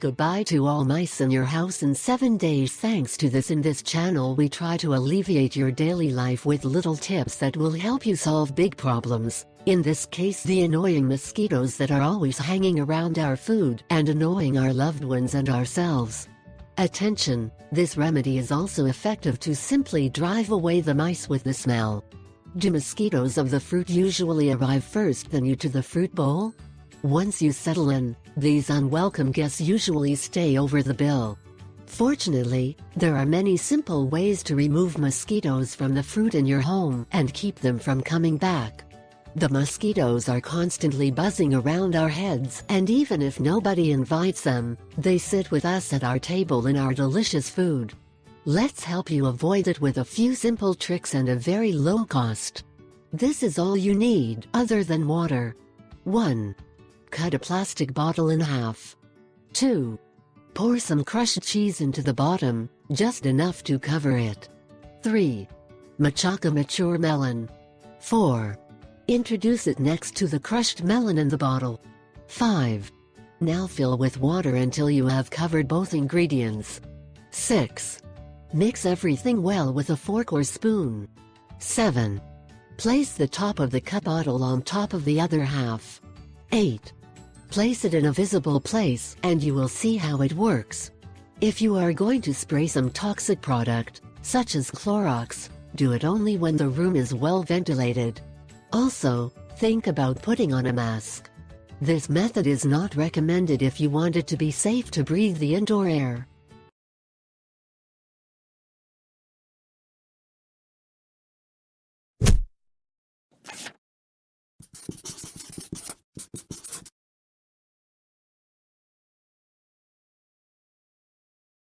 goodbye to all mice in your house in 7 days. Thanks to this. In this channel we try to alleviate your daily life with little tips that will help you solve big problems. In this case, the annoying mosquitoes that are always hanging around our food and annoying our loved ones and ourselves. Attention! This remedy is also effective to simply drive away the mice with the smell. Do mosquitoes of the fruit usually arrive first than you to the fruit bowl? Once you settle in, these unwelcome guests usually stay over the bill. Fortunately, there are many simple ways to remove mosquitoes from the fruit in your home and keep them from coming back. The mosquitoes are constantly buzzing around our heads, and even if nobody invites them, they sit with us at our table in our delicious food. Let's help you avoid it with a few simple tricks and a very low cost. This is all you need, other than water. 1. Cut a plastic bottle in half. 2. Pour some crushed cheese into the bottom, just enough to cover it. 3. Machaca mature melon. 4. Introduce it next to the crushed melon in the bottle. 5. Now fill with water until you have covered both ingredients. 6. Mix everything well with a fork or spoon. 7. Place the top of the cut bottle on top of the other half. 8. Place it in a visible place and you will see how it works. If you are going to spray some toxic product, such as Clorox, do it only when the room is well ventilated. Also, think about putting on a mask. This method is not recommended if you want it to be safe to breathe the indoor air.